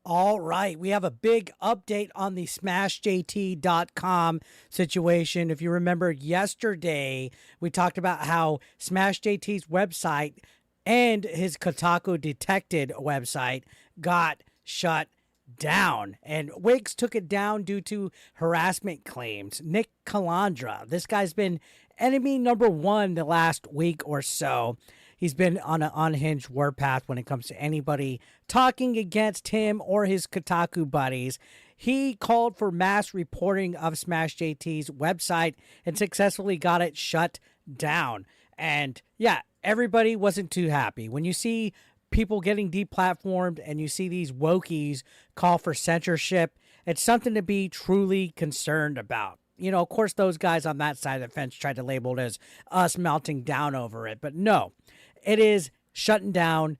All right, we have a big update on the SmashJT.com situation. If you remember yesterday, we talked about how SmashJT's website and his Kotaku Detected website got shut down. And Wix took it down due to harassment claims. Nick Calandra, this guy's been enemy number one the last week or so. He's been on an unhinged warpath when it comes to anybody talking against him or his Kotaku buddies. He called for mass reporting of SmashJT's website and successfully got it shut down. And yeah, everybody wasn't too happy. When you see people getting deplatformed and you see these wokies call for censorship, it's something to be truly concerned about. You know, of course, those guys on that side of the fence tried to label it as us melting down over it, but no, it is shutting down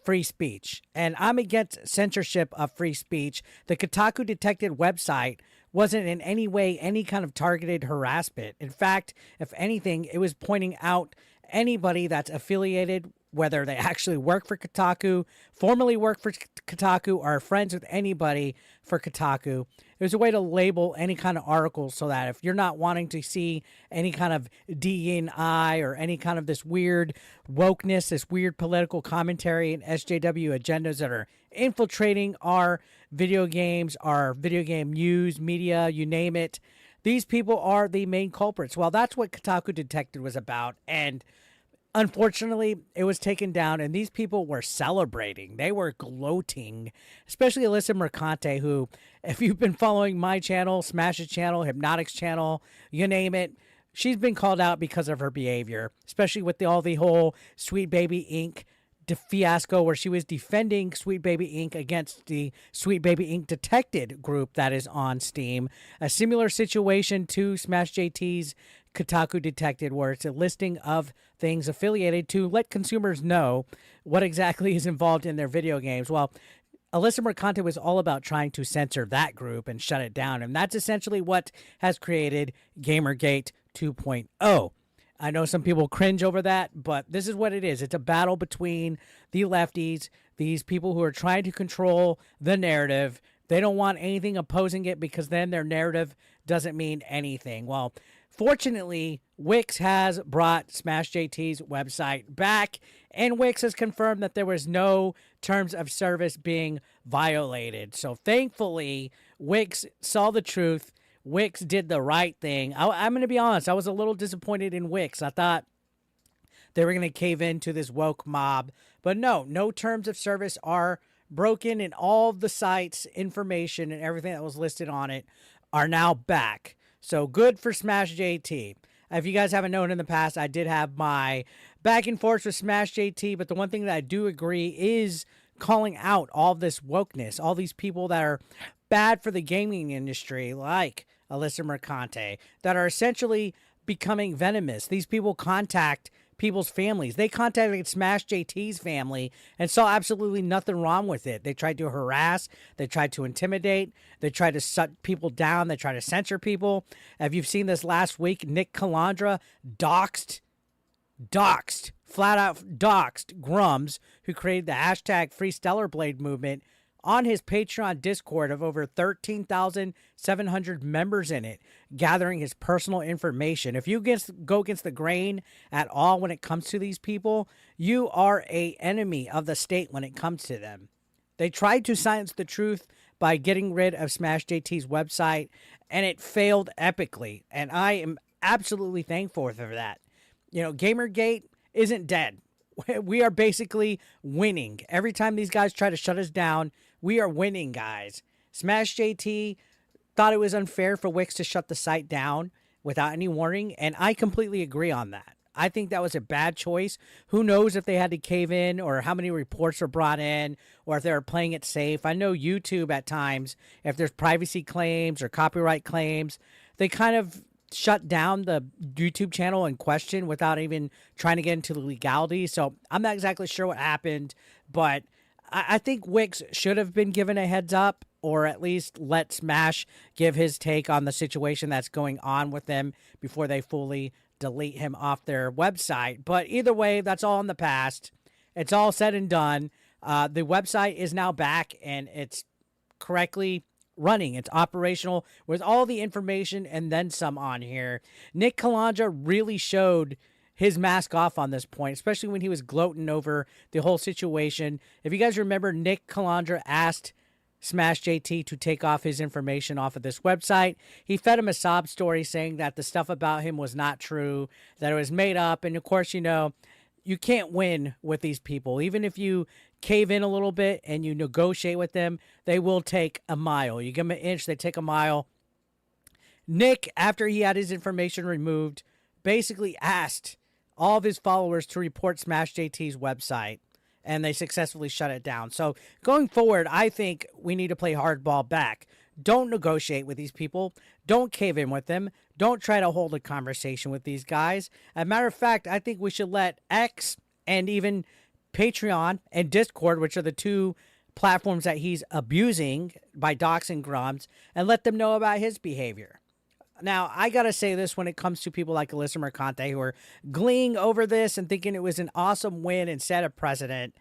free speech. And I'm against censorship of free speech. The Kotaku Detected website wasn't in any way any kind of targeted harassment. In fact, if anything, it was pointing out anybody that's affiliated, whether they actually work for Kotaku, formerly work for Kotaku, or are friends with anybody for Kotaku. It was a way to label any kind of article so that if you're not wanting to see any kind of DEI or any kind of this weird wokeness, this weird political commentary and SJW agendas that are infiltrating our video games, our video game news, media, you name it, these people are the main culprits. Well, that's what Kotaku Detected was about. And unfortunately, it was taken down, and these people were celebrating. They were gloating, especially Alyssa Mercante, who, if you've been following my channel, Smash's channel, Hypnotic's channel, you name it, she's been called out because of her behavior, especially with all the whole Sweet Baby Inc. fiasco where she was defending Sweet Baby Inc. against the Sweet Baby Inc. Detected group that is on Steam. A similar situation to Smash JT's Kotaku Detected, where it's a listing of things affiliated to let consumers know what exactly is involved in their video games. Well, Alyssa Mercante was all about trying to censor that group and shut it down, and that's essentially what has created Gamergate 2.0. I know some people cringe over that, but this is what it is. It's a battle between the lefties, these people who are trying to control the narrative. They don't want anything opposing it because then their narrative doesn't mean anything. Well, fortunately, Wix has brought SmashJT's website back, and Wix has confirmed that there was no terms of service being violated. So thankfully, Wix saw the truth. Wix did the right thing. I'm going to be honest. I was a little disappointed in Wix. I thought they were going to cave into this woke mob. But no terms of service are broken, and all of the site's information and everything that was listed on it are now back. So good for Smash JT. If you guys haven't known in the past, I did have my back and forth with Smash JT, but the one thing that I do agree is calling out all this wokeness, all these people that are bad for the gaming industry, like Alyssa Mercante, that are essentially becoming venomous. These people contact people's families. They contacted Smash JT's family and saw absolutely nothing wrong with it. They tried to harass, they tried to intimidate, they tried to shut people down, they tried to censor people. If you've seen this last week, Nick Calandra doxed, flat out doxed Grums, who created the hashtag Free Stellar Blade movement, on his Patreon Discord of over 13,700 members in it, gathering his personal information. If you go against the grain at all when it comes to these people, you are an enemy of the state when it comes to them. They tried to silence the truth by getting rid of Smash JT's website, and it failed epically. And I am absolutely thankful for that. You know, Gamergate isn't dead. We are basically winning. Every time these guys try to shut us down, we are winning, guys. Smash JT thought it was unfair for Wix to shut the site down without any warning, and I completely agree on that. I think that was a bad choice. Who knows if they had to cave in or how many reports were brought in or if they were playing it safe. I know YouTube at times, if there's privacy claims or copyright claims, they kind of shut down the YouTube channel in question without even trying to get into the legality. So I'm not exactly sure what happened, but I think Wix should have been given a heads up, or at least let Smash give his take on the situation that's going on with them before they fully delete him off their website. But either way, that's all in the past. It's all said and done. The website is now back, and it's correctly running. It's operational with all the information and then some on here. Nick Calandra really showed his mask off on this point, especially when he was gloating over the whole situation. If you guys remember, Nick Calandra asked Smash JT to take off his information off of this website. He fed him a sob story saying that the stuff about him was not true, that it was made up. And of course, you know, you can't win with these people. Even if you cave in a little bit and you negotiate with them, they will take a mile. You give them an inch, they take a mile. Nick, after he had his information removed, basically asked all of his followers to report Smash JT's website, and they successfully shut it down. So going forward, I think we need to play hardball back. Don't negotiate with these people. Don't cave in with them. Don't try to hold a conversation with these guys. As a matter of fact, I think we should let X and even Patreon and Discord, which are the two platforms that he's abusing by doxing Grums, and let them know about his behavior. Now, I got to say this when it comes to people like Alyssa Mercante who are gleeing over this and thinking it was an awesome win and set a precedent.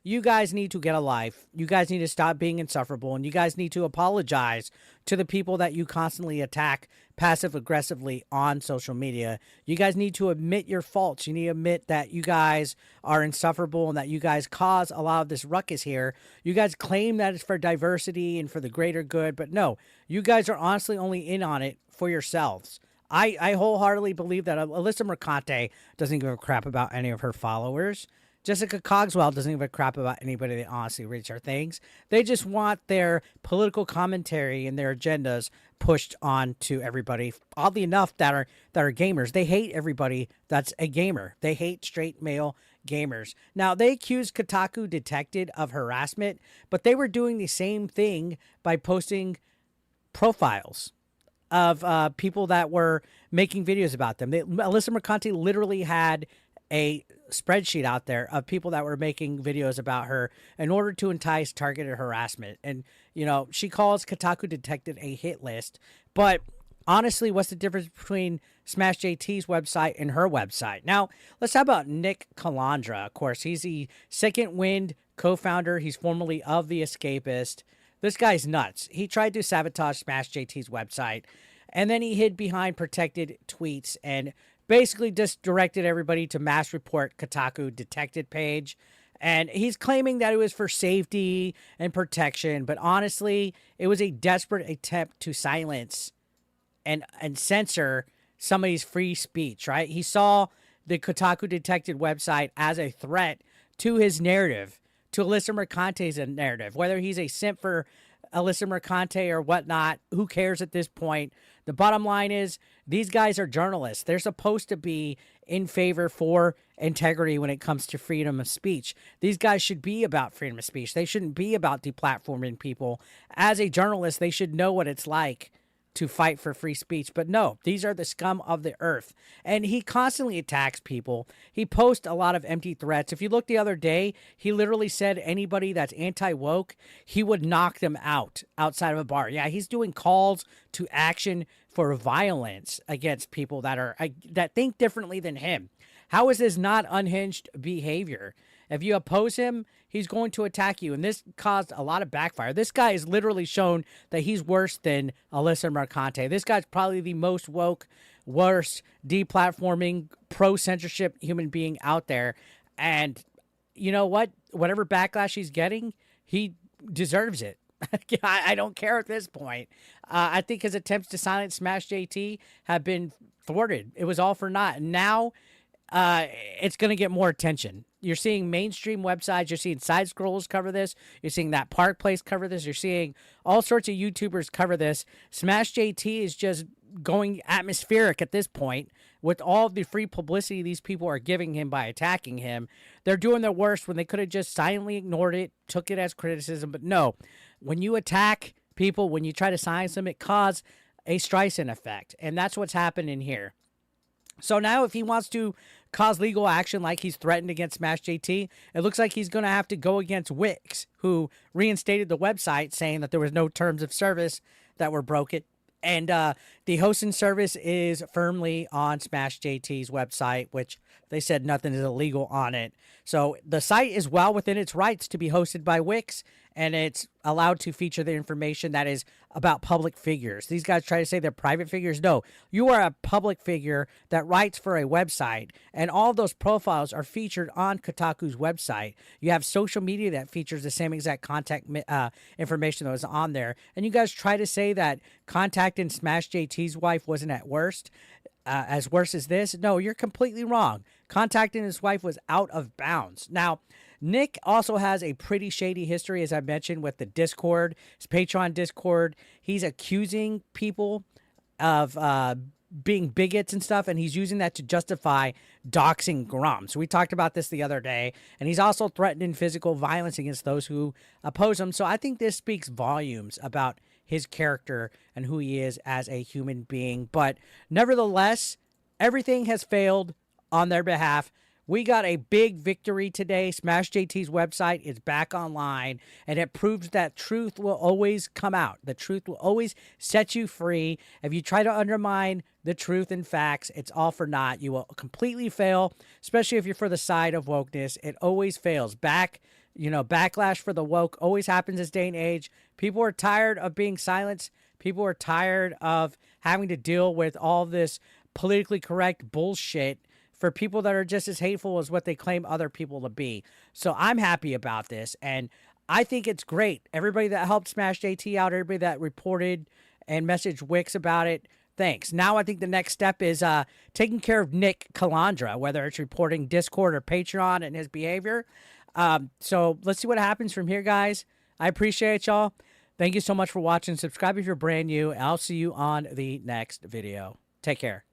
You guys need to get a life. You guys need to stop being insufferable, and you guys need to apologize to the people that you constantly attack passive-aggressively on social media. You guys need to admit your faults. You need to admit that you guys are insufferable and that you guys cause a lot of this ruckus here. You guys claim that it's for diversity and for the greater good, but no, you guys are honestly only in on it for yourselves. I wholeheartedly believe that Alyssa Mercante doesn't give a crap about any of her followers. Jessica Cogswell doesn't give a crap about anybody that honestly reads her things. They just want their political commentary and their agendas pushed on to everybody. Oddly enough, that are gamers. They hate everybody that's a gamer. They hate straight male gamers. Now, they accused Kotaku Detected of harassment, but they were doing the same thing by posting profiles of people that were making videos about them. Alyssa Mercante literally had a spreadsheet out there of people that were making videos about her in order to entice targeted harassment. And, you know, she calls Kotaku Detected a hit list. But honestly, what's the difference between Smash JT's website and her website? Now, let's talk about Nick Calandra. Of course, he's the Second Wind co-founder. He's formerly of The Escapist. This guy's nuts. He tried to sabotage Smash JT's website, and then he hid behind protected tweets and basically just directed everybody to mass report Kotaku Detected page. And he's claiming that it was for safety and protection, but honestly, it was a desperate attempt to silence and censor somebody's free speech, right? He saw the Kotaku Detected website as a threat to his narrative, to Alyssa Mercante's narrative. Whether he's a simp for Alyssa Mercante or whatnot, who cares at this point? The bottom line is, these guys are journalists. They're supposed to be in favor for integrity when it comes to freedom of speech. These guys should be about freedom of speech. They shouldn't be about deplatforming people. As a journalist, they should know what it's like to fight for free speech. But no, these are the scum of the earth. And he constantly attacks people. He posts a lot of empty threats. If you look the other day, he literally said anybody that's anti-woke, he would knock them out outside of a bar. Yeah, he's doing calls to action for violence against people that think differently than him. How is this not unhinged behavior? If you oppose him, he's going to attack you. And this caused a lot of backfire. This guy has literally shown that he's worse than Alyssa Mercante. This guy's probably the most woke, worst, deplatforming, pro-censorship human being out there. And you know what? Whatever backlash he's getting, he deserves it. I don't care at this point. I think his attempts to silence Smash JT have been thwarted. It was all for naught. And now it's going to get more attention. You're seeing mainstream websites. You're seeing side scrollers cover this. You're seeing that Park Place cover this. You're seeing all sorts of YouTubers cover this. Smash JT is just going atmospheric at this point with all the free publicity these people are giving him by attacking him. They're doing their worst when they could have just silently ignored it, took it as criticism. But no, when you attack people, when you try to silence them, it causes a Streisand effect. And that's what's happening here. So now if he wants to cause legal action like he's threatened against Smash JT, it looks like he's going to have to go against Wix, who reinstated the website saying that there was no terms of service that were broken. And the hosting service is firmly on Smash JT's website, which They said nothing is illegal on it. So the site is well within its rights to be hosted by Wix, and it's allowed to feature the information that is about public figures. These guys try to say they're private figures. No, you are a public figure that writes for a website, and all of those profiles are featured on Kotaku's website. You have social media that features the same exact contact information that was on there. And you guys try to say that contacting Smash JT's wife wasn't at worst. As worse as this? No, you're completely wrong. Contacting his wife was out of bounds. Now, Nick also has a pretty shady history, as I mentioned, with the Discord, his Patreon Discord. He's accusing people of being bigots and stuff, and he's using that to justify doxing Grom. So we talked about this the other day, and he's also threatening physical violence against those who oppose him. So I think this speaks volumes about his character and who he is as a human being. But nevertheless, everything has failed on their behalf. We got a big victory today. Smash JT's website is back online, and it proves that truth will always come out. The truth will always set you free. If you try to undermine the truth and facts, it's all for naught. You will completely fail, especially if you're for the side of wokeness. It always fails. Backlash for the woke always happens this day and age. People are tired of being silenced. People are tired of having to deal with all this politically correct bullshit for people that are just as hateful as what they claim other people to be. So I'm happy about this, and I think it's great. Everybody that helped Smash JT out, everybody that reported and messaged Wix about it, thanks. Now I think the next step is taking care of Nick Calandra, whether it's reporting Discord or Patreon and his behavior. So let's see what happens from here, guys. I appreciate y'all. Thank you so much for watching. Subscribe if you're brand new. I'll see you on the next video. Take care.